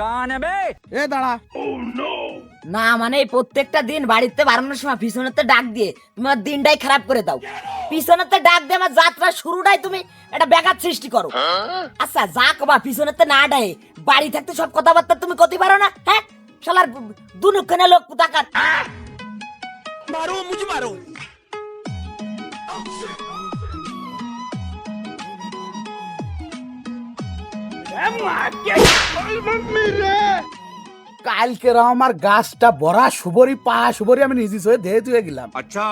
কান বে এ দাঁড়া। না মানে প্রত্যেকটা দিন বাড়িতে বাড়ানোর সময় পিছনেতে ডাক দিয়ে তুমি আমার দিনটাই খারাপ করে দাও। পিছনেতে ডাক দিয়ে আমার যাত্রা শুরুটাই তুমি একটা ব্যাঘাত সৃষ্টি করো। আচ্ছা যা কবা পিছনেতে না ডাকে বাড়ি থাকতে সব কথাবার্তা তুমি করতে পারো না? হ্যাঁ শালার দুনুখানে লোক পুতাকার। मारो मुझे मारो। কালকে আমার গাছটা বড়া সুবরি পা সুবরি আমি নিজে হয়ে ধেয়ে ধুয়ে গেলাম। अच्छा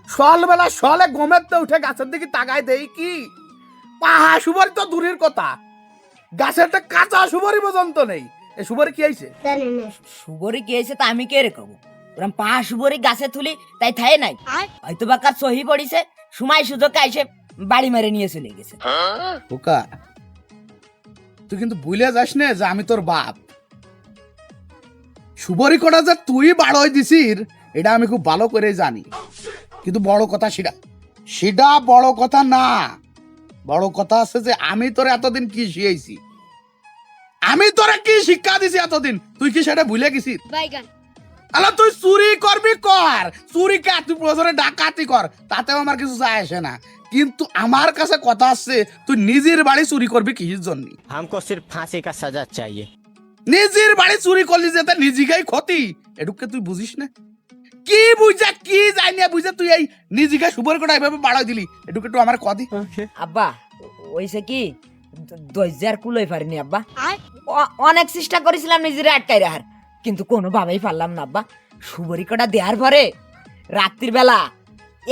সকালবেলা সলে ঘুমেতে উঠে গাছের দিকে তাকায় দেই কি পাহা সুবরি তো দূরের কথা, গাছের একটা কাঁচা সুবরি পর্যন্ত নেই। এ সুবরি কি হয়েছে? সুবরি কে এসে তা আমি কে রে কব? ওরম পা সুবরি গাছে তুলি তাই থায়ে নাই, হয়তো বা কার সহি পড়িছে সময় সুযোগ আইসে বাড়ি মেরে নিয়ে চলে গেছে। বোকা তুই কিন্তু ভুলে যাস না যে আমি তোর বাপ। সুবরি কটা যে তুই বাড়ই দিছিস এটা আমি খুব ভালো করে জানি, কিন্তু বড় কথা সেটা সেটা বড় কথা না। বড় কথা আছে যে আমি তোর এতদিন কি শিখাইছি, আমি তোরে কি শিক্ষা দিছি এতদিন, তুই কি সেটা ভুলে গেছিস? আলা তুই চুরি করবি কর, চুরি কা তুই প্রয়োজনে ডাকাতি কর, তাতেও আমার কিছু যায় আসে না। কিন্তু আমার কাছে কথা আছে তুই নিজের বাড়ি চুরি করবি কিসের জন্য? हमको सिर्फ फांसी का सजा चाहिए। নিজের বাড়ি চুরি করলি যেতে নিজেকেই ক্ষতি, এটুকে তুই বুঝিস না? কি বুঝা কি জানি না বুঝা তুই এই নিজেকে সুবর কোটা এভাবে বাড়াই দিলি, এটুকে একটু আমার কদি। আব্বা ওইসে কি দরজার কুলোই পারিনি আব্বা। অনেক চেষ্টা করেছিলাম নিজের আটকাই রাখার, কিন্তু কোনোভাবেই পারলাম না আব্বা। সুবরি কটা দেওয়ার পরে রাত্রির বেলা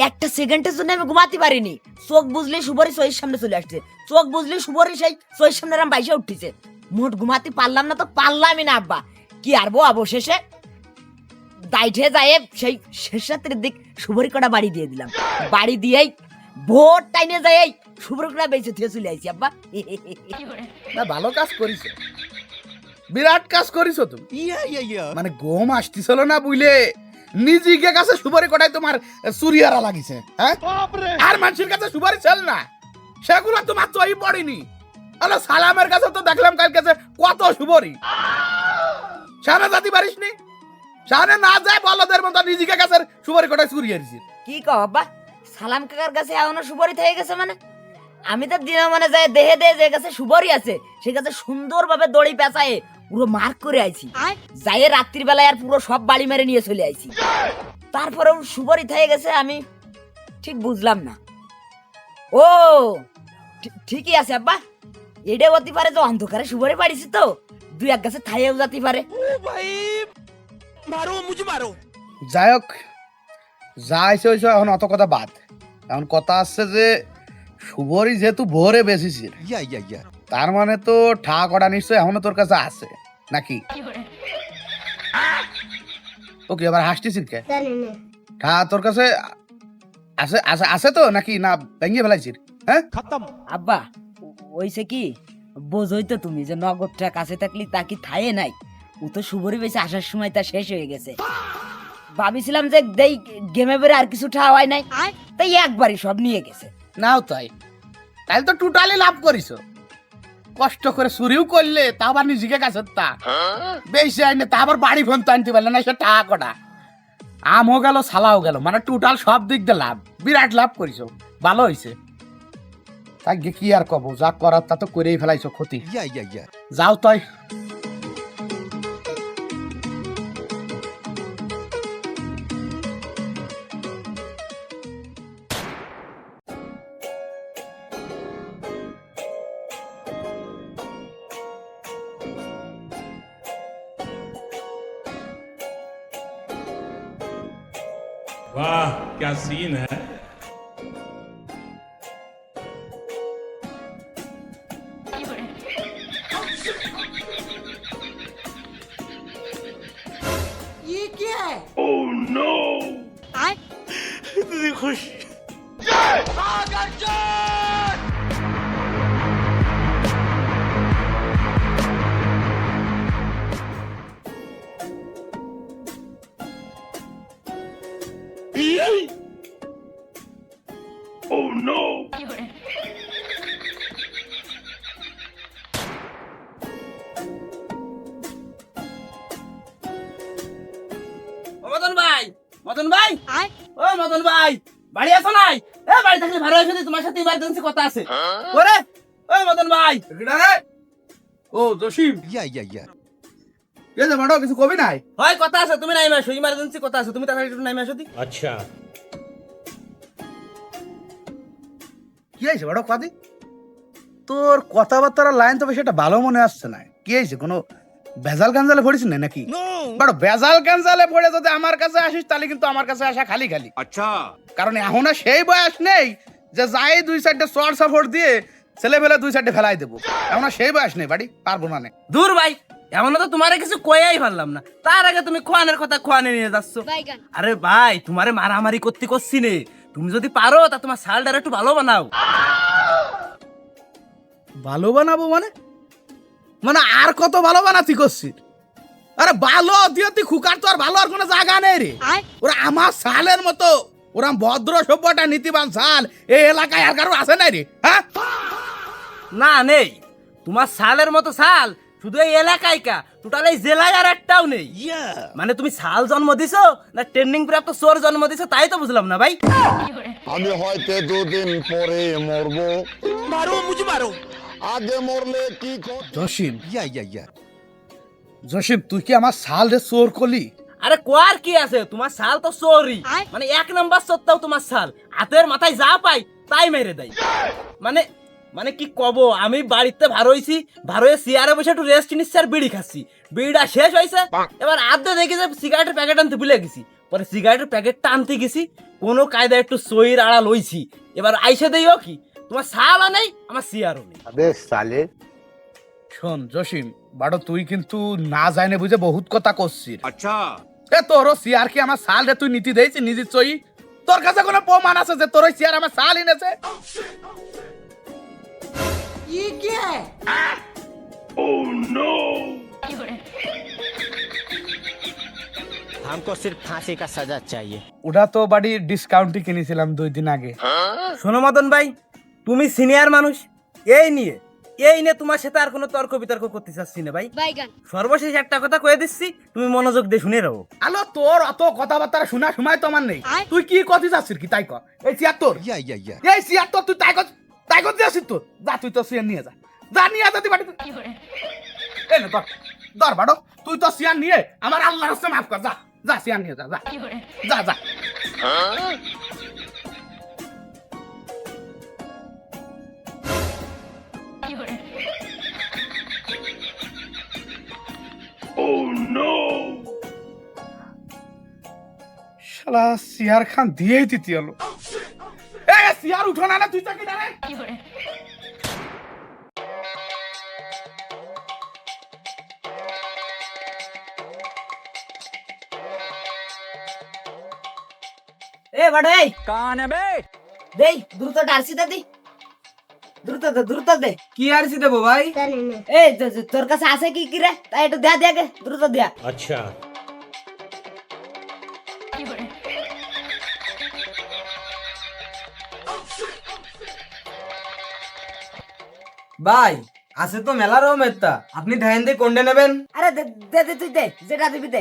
একটা সেকেন্ডের জন্য আমি ঘুমাতে পারিনি। চোখ বুঝলে সুবরি চোখের সামনে চলে আসছে, চোখ বুঝলে সুবরি সেই চোখের সামনে রাম বাইসে উঠতেছে। মোট ঘুমাতে পারলাম না তো পারলামই না আব্বা। কি আরবো অবশেষে দাইঠে যায় সেই শেষ রাত্রির দিক সুবরি কটা বাড়ি দিয়ে দিলাম। বাড়ি দিয়েই ভোর টাইনে যায় সুবরি কটা বেঁচে থেকে চলে আইছি আব্বা। না ভালো কাজ করিস, বিরাট কাজ করিস তুমি। या মানে গম আসতেছিল না বুঝলে নিজেকে কাছে সুপারি কটাই তোমার চুরিয়ারা লাগিছে। হ্যাঁ আর মানুষের কাছে সুপারি ছিল না, সেগুলো তোমার চই পড়েনি। আলো সালামের কাছে তো দেখলাম কাল কাছে কত সুপারি, সামনে যাতে পারিস নি, সামনে না যায় বলদের মতো নিজেকে কাছে সুপারি কটাই চুরিয়ারিস। কি কও আব্বা, সালাম কাকার কাছে এখনো সুবরি থেকে গেছে? মানে আমি তো দিনে মানে যাই দেহে দেহে যে কাছে সুবরি আছে সে কাছে সুন্দরভাবে দড়ি পেঁচায়ে পুরো মার্ক করে আইছি, যাই রাত্রির বেলায় আর পুরো সব বাড়ি মেরে নিয়ে চলে আইছি। তারপরেও সুবরি থেকে গেছে আমি ঠিক বুঝলাম না। ও ঠিকই আছে আব্বা, এটা হতে পারে যে অন্ধকারে সুবরি পাড়িছি তো দুই এক গাছে থাইয়েও যেতে পারে। भाई मारो मुझे मारो। যাই হোক যা হয়েছে হয়েছে, এখন অত কথা বাদ। এখন কথা আসছে যে সুবরি যেহেতু ভোরে বেশিছিল या তার মানে তো ঠা কটা নিশ্চয় এখনো তোর কাছে আছে নাকি? ওকে এবার হাসতেছিস কে? ঠা তোর কাছে আছে আছে আছে তো নাকি না ভেঙে ফেলাইছিস? হ্যাঁ खत्म। আব্বা ওইসে কি বোঝই তো তুমি যে নগদটা কাছে থাকলে তা কি থায়ে নাই, ও তো শুভরি বেশি আসার সময় তা শেষ হয়ে গেছে। ভাবিছিলাম যে দেই গেমে বেরে আর কিছু ঠাওয়াই নাই, তাই একবারই সব নিয়ে গেছে। নাও তাই, তাহলে তো টোটালি লাভ করিস। কষ্ট করে চুরিও করলে তা আবার নিজেকে কাছে তা বেশি আইনে তা আবার বাড়ি ফোন তো আনতে পারলে না, সে টাকা কটা আমও গেল সালাও গেল, মানে টোটাল সব দিক দিয়ে লাভ, বিরাট লাভ করিস, ভালো হয়েছে। তাই কি আর কব, যা করার তা তো করেই ফেলাইছো ক্ষতি। या যাও তাই। वाह क्या सीन है। ये क्या है? इतनी खुश। মদন ভাই, মদন ভাই, ও মদন ভাই, বাড়ি আছো নাই? এ বাড়ি থাকলে ভালো হয়েছে, তোমার সাথে ইমার্জেন্সি কথা আছে। ওরে, ও মদন ভাই, ও জসিম কে যে বাড়ো কিছু কবি নাই? হয় কথা আছে, তুমি নাইমে আসো, ইমার্জেন্সি কথা আছে, তুমি তাড়াতাড়ি একটু নাইমে আসো দি। अच्छा কি হয়েছে বাড়ো কাদি? তোর কথাবার্তার লাইন তো বেশি একটা ভালো মনে আসছে না। কি হয়েছে, কোনো ভেজাল গাঞ্জালে পড়িস না নাকি? বাড়ো বেজাল গাঞ্জালে পড়ে যদি আমার কাছে আসিস তাহলে কিন্তু আমার কাছে আসা খালি খালি। আচ্ছা, কারণ এখন আর সেই বয়স নেই যে যাই দুই সাইডে শর্ট সাপোর্ট দিয়ে ছেলে ফেলে দুই সাইডে ফেলাই দেবো। এখন আর সেই বয়স নেই বাড়ি, পারবো না। দূর ভাই, এমন তো তোমারে কিছু কয়াই পারলাম না, তার আগে তুমি খোয়ানের কথা খোয়ানে নিয়ে যাচ্ছ। আরে ভাই, তোমারে মারামারি করতে করছি নে, তুমি যদি পারো তা তোমার শালটার একটু ভালো বানাও। ভালো বানাবো মানে? মানে আর কত ভালো বানাতি করছিস? আরে ভালো দিয়ে তুই খুকার তো আর ভালো আর কোনো জায়গা নেই রে। ওরা আমার সালের মতো ওরা ভদ্র সভ্যটা নীতিবান সাল এই এলাকায় আর কারো আছে নাই রে? হ্যাঁ, না নেই, তোমার শালের মতো শাল শুধু এই এলাকায় কা, টোটাল এই জেলায় আর একটাও নেই। মানে তুমি শাল জন্ম দিছো না ট্রেনিং প্রাপ্ত চোর জন্ম দিছো তাই তো বুঝলাম না ভাই। আমি হয়তো দুদিন পরে মরবো, मारो मुझे मारो আগে মরলে কি জসিম জসিম তুই কি আমার সাল রে চোর করলি? আরে কোয়ার কি আছে, তোমার শাল তো চোরই, মানে এক নাম্বার চোরটাও তোমার শাল, হাতের মাথায় যা পাই তাই মেরে দেয়। মানে মানে কি কব, আমি বাড়িতে ভার হইছি, ভার হয়ে চেয়ারে বসে একটু রেস্ট নিচ্ছি আর বিড়ি খাচ্ছি, বিড়িটা শেষ হয়েছে, এবার আধা দেখি যে সিগারেটের প্যাকেট আনতে ভুলে গেছি, পরে সিগারেটের প্যাকেটটা আনতে গেছি, কোনো কায়দায় একটু সইর আড়াল হইছি, এবার আইসে দেইও কি তোমার শালও নেই আমার চেয়ারও নেই। বেশ সালে শোন জসিম বাড়ো, তুই কিন্তু না জানে বুঝে বহুত কথা করছিস। আচ্ছা, এ তোর চেয়ার কি আমার সাল রে তুই নীতি দিয়েছিস নিজের চই? তোর কাছে কোনো প্রমাণ আছে যে তোর ওই চেয়ার আমার সাল এনেছে? हमको सिर्फ फांसी का सजा चाहिए। ওটা তো বাড়ি ডিসকাউন্টই কিনেছিলাম 2 দিন আগে। শোনো মদন ভাই, তুমি সিনিয়র মানুষ, এই নিয়ে তোমার সাথে আর কোনো তর্ক বিতর্ক করতে চাচ্ছি না ভাই। সর্বশেষ একটা কথা কয়ে দিচ্ছি, তুমি মনোযোগ দিয়ে শুনে রাখো। আলো তোর অত কথাবার্তা শোনা সময় তো আমার নেই। তুই কি কথা যাচ্ছিস কি তাই কর। এই চেয়ার তোর, এই চেয়ার তোর, তুই তাই কর দিয়েছিস তোর। যা তুই তো চেয়ার নিয়ে যা নিয়ে যা তুই বাড়ি। এই না ধর বাড়ো, তুই তো চেয়ার নিয়ে আমার আল্লাহর রাস্তায় মাফ কর। যা চেয়ার নিয়ে যা। শালা সিয়ার খান দিয়েই দিতে হলো। সিয়ার উঠো না, তুই তাকে ডারে। এ বাড়ে কান বে দেই দ্রুত ডারসি দে, দ্রুত দে। কি আর সি দেবো ভাই? এই তোর কাছে আছে কি কি রে, তাই একটু দেয়া গে, দ্রুত দেয়া। अच्छा ভাই আছে তো মেলা রকমেরটা, আপনি ধ্যান দিয়ে কোনটা নেবেন? আরে দে তুই দে, যেটা দিবি দে,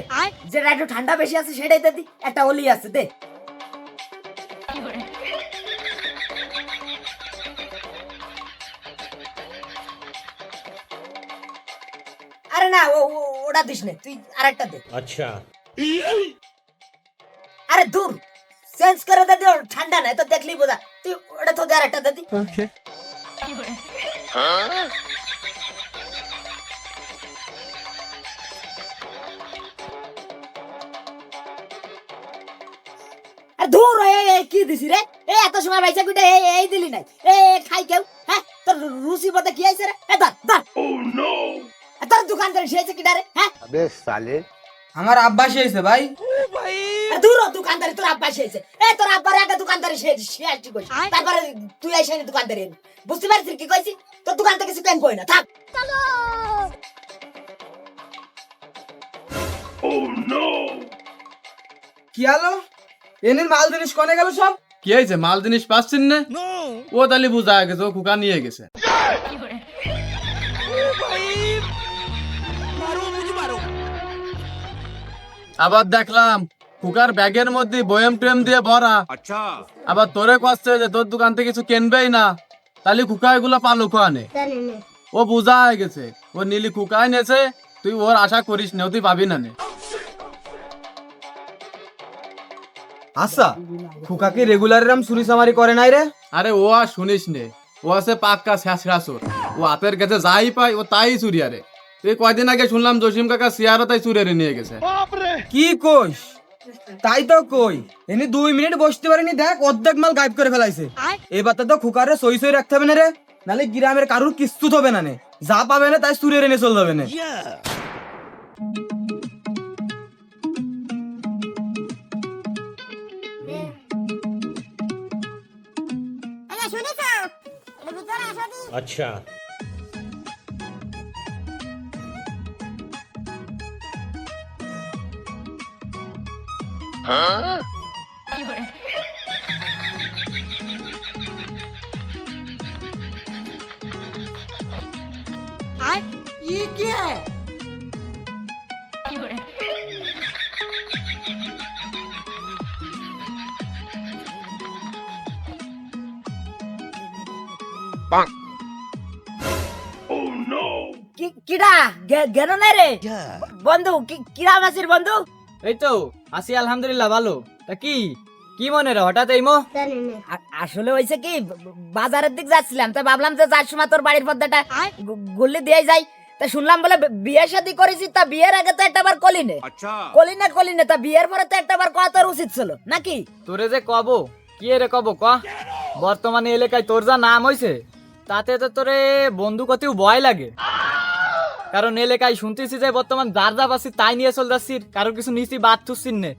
যেটা একটু ঠান্ডা বেশি আছে সেটাই দে দি, একটা ওলি আছে দে। আরে না ওটা দিস না, তুই আরেকটা দে। अच्छा আরে দূর চেঞ্জ করে দে, ঠান্ডা নাই তো দেখলি বোঝা, তুই ওটা তো দে, আরেকটা দে দি। দূর কি দিছি রে, এত সময় বাইসা কুইটা এই দিলি নাই, খাই কেউ। হ্যাঁ তোর রুচি পথে কি আইছে রে? তোর দোকানদার শিয়েছে কি ডারে? হ্যাঁ বেশ সালে আমার আব্বাস হয়েছে ভাই। দূর দোকানদারি তোর আব্বা শিয়েছে। তোর আব্বার আগে দোকানদারি শিয়াছি কইছি, তারপরে তুই আইসা দোকানদারি এলি। বুঝতে পারছিস কি কইছি? তোর দোকান থেকে কিছু কেন কই না, থাক। কি হলো, এনের মাল জিনিস কোনে গেল সব? কি হয়েছে, মাল জিনিস পাচ্ছেন না? ও তাহলে বুঝা গেছে, ও খুকা নিয়ে গেছে। मारो मुझे मारो আবার দেখলাম খুকার ব্যাগের মধ্যে বয়েম ট্রেম দিয়ে ভরা। আবার তোরে কষ্ট যে তোর দোকান থেকে কিছু কিনবেই না, তাহলে খুকা এগুলো পালু খানে। ও বুঝা হয়ে গেছে, ও নীলি খুকায় নেছে, তুই ওর আশা করিস না, তুই পাবি না নে। আচ্ছা খুকা কি রেগুলার এরম চুরি চামারি করে নাই রে? আরে ও আর শুনিস নে, ও আছে পাক্কা শেষরা চোর। ও হাতের কাছে যাই পায় ও তাই চুরি আরে। তুই কয়দিন আগে শুনলাম জসিম কাকা সিয়ারও তাই চুরেরে নিয়ে গেছে। কি কইস? তাই তো কই, এনি 2 মিনিট বসতে পারিনি, দেখ অর্ধেক মাল গায়েব করে ফেলাইছে। এবার তো খুকারে সই সই রাখতে হবে না রে, নালে গ্রামের কারুর কিচ্ছু হবে না নে, যা পাবে না তাই চুরি এনে চল যাবে না। अच्छा কিডা গেল না রে বন্ধু? কিরা মাসির বন্ধু? এই তো আছি আলহামদুলিল্লাহ ভালো। তা কি কি মনে রে হঠাৎ এই মো? আসলে হয়েছে কি, বাজারের দিক যাচ্ছিলাম, তা ভাবলাম যে যার সময় তোর বাড়ির পর্দাটা গুল্লি দিয়ে যাই। তা শুনলাম বলে বিয়ে শাদী করেছি, তা বিয়ের আগে তো একটা বার কলিনে কলিনে তা বিয়ের পরে তো একটা বার কওয়া তোর উচিত ছিল নাকি? তোরে যে কব কি রে কব ক, বর্তমানে এলাকায় তোর যা নাম হইছে তাতে তো তোরে বন্ধু কতেও ভয় লাগে। কারণ এলাকায় শুনতেছি যে বর্তমান যার যা পাচ্ছি তাই নিয়ে চল যাচ্ছিস, কারোর কিছু নিচি বাদ থুসছিস নে।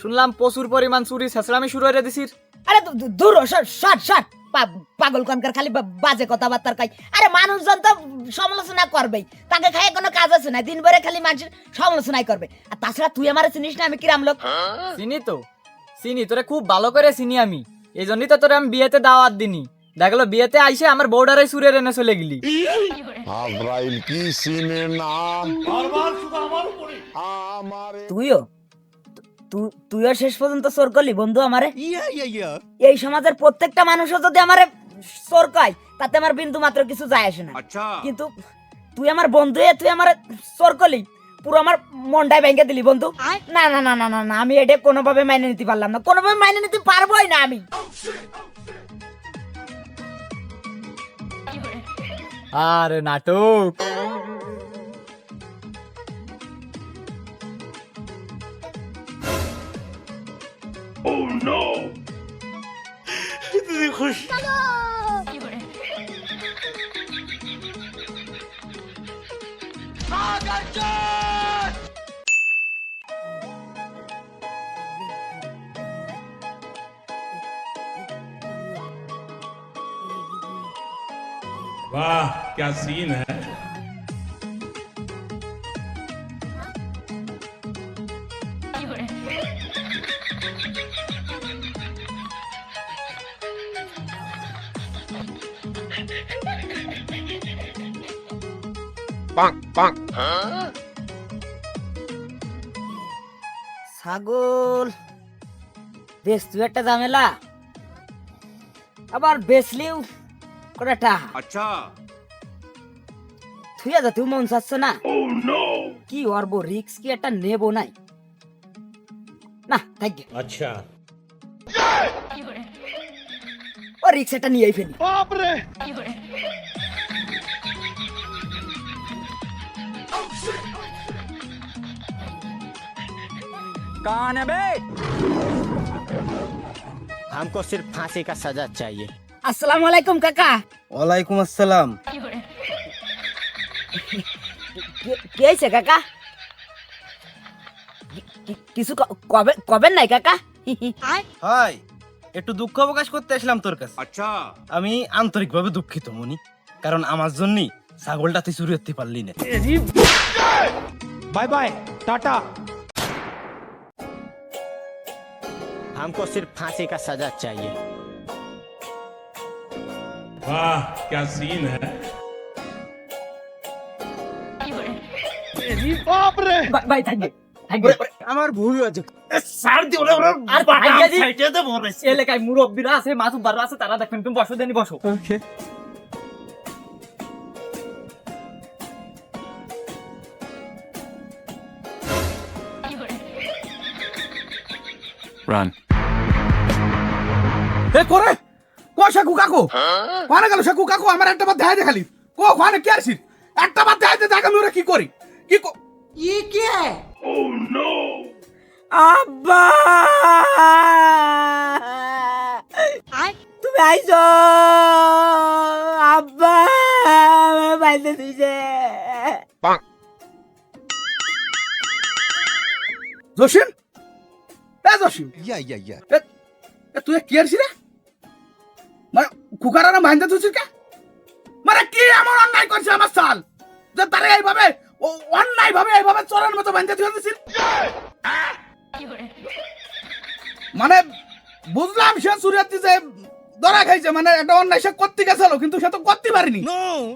শুনলাম প্রচুর পরিমাণ চুরি ছেঁচড়ামি শুরু হয়ে দিছিস। আরে দূর শট পাগল কনকার খালি বাজে কথাবার্তার কাই। আরে মানুষজন তো সমালোচনা করবেই, তাকে খায় কোনো কাজ আছে না, দিন ভরে খালি মানুষের সমালোচনাই করবে। আর তাছাড়া তুই আমার চিনিস না আমি কিরাম লোক? চিনি তো চিনি, তোরে খুব ভালো করে চিনি আমি, এই জন্যই তো তোরে আমি বিয়েতে দাওয়াত দিনি। দেখলো বিয়েতে আইসে আমার বউডারে সুরে এনে চলে গেলি। আজরাইল কি সিনে না আমারে তুইও শেষ পর্যন্ত চোর করলি বন্ধু আমারে। এই সমাজের প্রত্যেকটা মানুষও যদি আমারে চোর কয় তাতে আমার বিন্দু মাত্র কিছু যায় আসে না, কিন্তু তুই আমার বন্ধু হয়ে তুই আমার চোর করলি, পুরো আমার মনটাই ভেঙে দিলি বন্ধু। না না না না না, আমি এটা কোনোভাবে মাইনে নিতে পারলাম না, কোনোভাবে মাইনে নিতে পারবোই না আমি। আরে নাটক। दीदी खुश वाह क्या सीन है। ছাগল বেচতু একটা ঝামেলা, আবার বেচলিও কটা টাকা। अच्छा থুইয়া যাতেও মন চাচ্ছে না। কি করব, রিক্স কি একটা নেব নাই না, থাক अच्छा ও রিক্স একটা নিয়েই ফেলি। কান বে हमको सिर्फ फांसी का सजा चाहिए। আসসালামু আলাইকুম কাকা। ওয়ালাইকুম আসসালাম। কি হয়েছে কাকা? কিছু কবেন নাই কাকা? হাই একটু দুঃখ প্রকাশ করতে আসলাম তোর কাছে। अच्छा আমি আন্তরিকভাবে দুঃখিত মনি, কারণ আমার জন্যই ছাগলটা তুই চুরি করতে পারলি না। बाय बाय टाटा हमको सिर्फ फांसी का सजा चाहिए। वाह क्या सीन है। ভাই থাকে আমার ভুল হয়েছে স্যার দি ওরে ওরে আর বাটাম ভাইয়া দি- সাইডে দে বলেছে এলাকায় মুরব্বীরা আছে মাতুব্বাররা আছে তারা দেখবেন তুমি বসো দেনি বসো এ করে কো শাকু কাকু কোনে গেল শাকু কাকু আমার একটা বার দেখাই দেখালি কো কোনে কি আছিস একটা বার দেখাই দে আমি ওরা কি করি কি আব্বা তুমি আইছো আব্বা বাইতে দিছে জসিম এ জসিম या এ তুই কি আছিস রে মানে কুকারা না বাইন্দা তুই কে মানে কি এমন অন্যায় করছে আমার সাল যে তারে এইভাবে অন্যায় ভাবে এইভাবে চোরের মতো বাইন্দা তুই দিছিস মানে বুঝলাম সে চুরিয়াতি যে ধরা খাইছে মানে একটা অন্যায় সে করতে গেছিল কিন্তু সে তো করতে পারেনি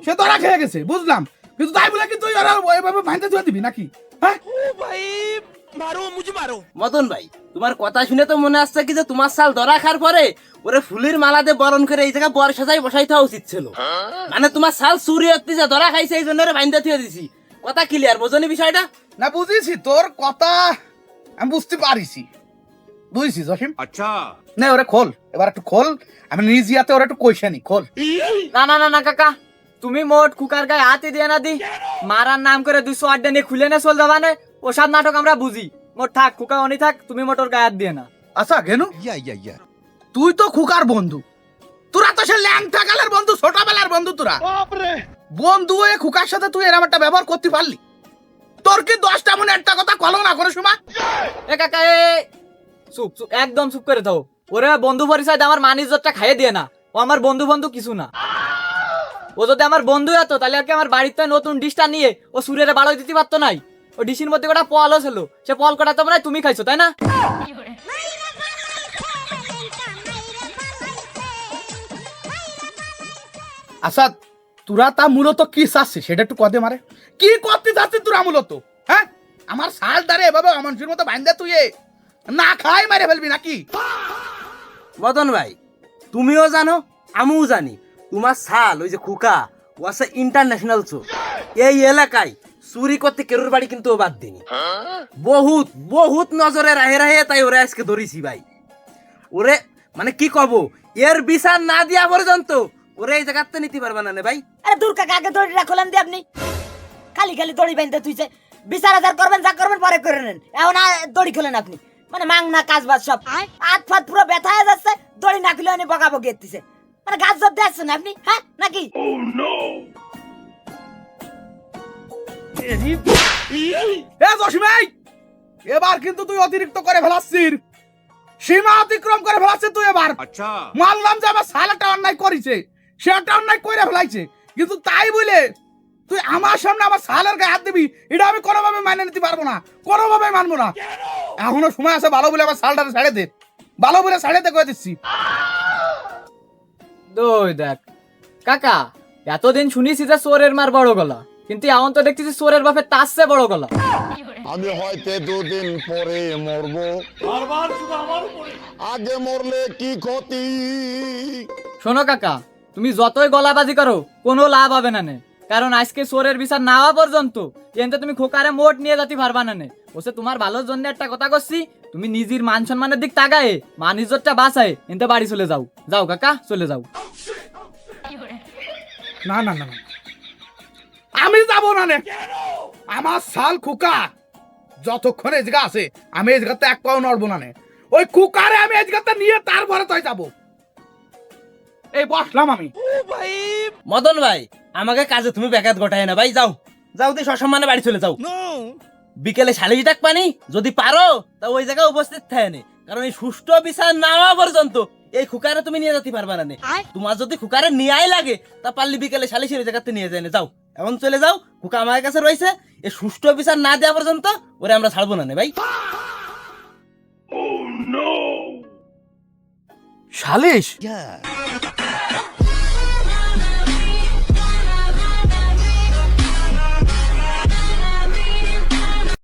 সে ধরা খেয়ে গেছে বুঝলাম কিন্তু তাই বলে কি তুই ওরা এইভাবে বাইন্দা তুই দিবি নাকি হ্যাঁ भाई मारो मुझे मारो মদন ভাই তোমার কথা শুনে তো মনে আসছে কি যে তোমার সাল ধরা খার পরে ওরে ফুলের মালা দিয়ে বরণ করে এই জায়গায় বর্ষা যাই বসাই দেওয়া উচিত ছিল মানে তোমার সাল চুরি হচ্ছে যে ধরা খাইছে এই জন্য বাইন্দা থুয়ে দিছি কথা ক্লিয়ার বোঝনি বিষয়টা না বুঝেছি তোর কথা আমি বুঝতে পারিছি বুঝেছি জসিম अच्छा না ওরে খোল এবার একটু খোল আমি নিজে হাতে ওরা একটু কইসানি খোল না না না না কাকা তুমি মোট কুকার গায়ে হাতে দিয়ে না দি মারার নাম করে 208 ডেনে খুলে না চল যাবা না ওসব নাটক আমরা বুঝি মোট থাক কুকা অনি থাক তুমি মোটর গায়ে হাত দিয়ে না আচ্ছা কেন या তুই তো খুকার বন্ধু তোরা তো সে ল্যাংটা কালের বন্ধু ছোটবেলার বন্ধু তোরা বন্ধু হয়ে খুকার সাথে তুই এরকম একটা ব্যবহার করতে পারলি তোর কি 10টা মনে একটা কথা কলো না করে সময় এ কাকা এ চুপ চুপ একদম চুপ করে দাও ওরে বন্ধু পরিচয় দিয়ে আমার মান ইজ্জতটা খাইয়ে দিয়ে না ও আমার বন্ধু বন্ধু কিছু না ও যদি আমার বন্ধু হতো তাহলে আর কি আমার বাড়িতে নতুন ডিশটা নিয়ে ও সুরের বাড়াই দিতে পারতো নাই ও ডিশের মধ্যে কটা পলও ছিল সে পল কটা তো মানে তুমি খাইছো তাই না আচ্ছা তোরা তা মূলত কি চাচ্ছিস সেটা একটু কদে মারে কি করতে চাচ্ছিস তোরা মূলত হ্যাঁ আমার শাল দাঁড়ে এভাবে অমানুষের মতো বাইন্দা তুই না খাই মারে ফেলবি নাকি মদন ভাই তুমিও জানো আমিও জানি তোমার সাল ওই যে খুকা ও আছে ইন্টারন্যাশনাল চোর এই এলাকায় চুরি করতে কেরুর বাড়ি কিন্তু ও বাদ দিনি বহুত বহুত নজরে রাহে রাহে তাই ওরে আজকে ধরেছি ভাই ওরে মানে কি কব এর বিচার না দিয়া পর্যন্ত ওরে এই জায়গাতে নিতে পারবে না নে ভাই আরে দূর কাকা আগে দড়িটা খোলেন দিয়ে আপনি খালি খালি দড়ি বাঁধতে তুইছে বিচার আচার করবেন যা করবেন পরে করে নেন এখন দড়ি খোলেন আপনি মানে মাংনা কাজ বাজ সব হাত ফাত পুরো ব্যথা হয়ে যাচ্ছে দড়ি না খুলে উনি বকাবকি এসতেছে মানে গাছ জব দিয়ে আসছেন আপনি হ্যাঁ নাকি এ জসিমাই এবার কিন্তু তুই অতিরিক্ত করে ফেলাচ্ছিস সীমা অতিক্রম করে ফেলাচ্ছিস তুই এবার अच्छा মানলাম যে আমার শাল একটা অন্যায় করেছে সে একটা অন্যায় করে ফেলাইছে কিন্তু তাই বলে তুই আমার সামনে আমার শালের গায়ে হাত দিবি এটা আমি কোনোভাবে মেনে নিতে পারবো না কোনোভাবে মানবো না এখনো সময় আছে ভালো বলে আমার শালটা ছেড়ে দে ভালো বলে ছেড়ে দে করে দিচ্ছি দই দেখ কাকা এতদিন শুনিছি যে চোরের মার বড় গলা কিন্তু এখন তো দেখতেছি চোরের বাপের তার চেয়ে বড় গলা আমি হয়তো 2 দিন পরে মরবো আগে মরলে কি ক্ষতি শোনো কাকা তুমি যতই গলাবাজি করো কোনো লাভ হবে না নে কারণ আজকে চোরের বিচার না হওয়া পর্যন্ত এনতে তুমি খোকারে মোট নিয়ে যেতে পারবা না নে ওসে তোমার ভালোর জন্য একটা কথা করছি তুমি নিজের মান সম্মানের দিক তাকায়ে মান ইজ্জতটা বাঁচায় এনতে বাড়ি চলে যাও যাও কাকা চলে যাও না না না না। আমি যাব না নে আমার শাল খুকা যতক্ষণ এই জায়গা আছে আমি এই জায়গাতে এক পাও নড়বো না নে ওই কুকারে আমি এই জায়গাতে নিয়ে তারপরে তাই যাবো এই বসলাম আমি भाई মদন ভাই আমাকে কাজে তুমি ব্যাঘাত ঘটায় না ভাই যাও যাও তুই সসম্মানে বাড়ি চলে যাও नो বিকেলে শালিশ ডাক পানি যদি পারো তা ওই জায়গায় উপস্থিত থাকে কারণ এই সুষ্ঠু বিচার না হওয়া পর্যন্ত এই খুকারে তুমি নিয়ে যেতে পারবা না নে। তোমার যদি খুকারে নিয়াই লাগে তা পারলি বিকেলে শালিশের জায়গাতে নিয়ে যায় না যাও এখন চলে যাও খুকা আমার কাছে রয়েছে এই সুষ্ঠু বিচার না দেওয়া পর্যন্ত ওরে আমরা ছাড়বো না নে ভাই শালিশ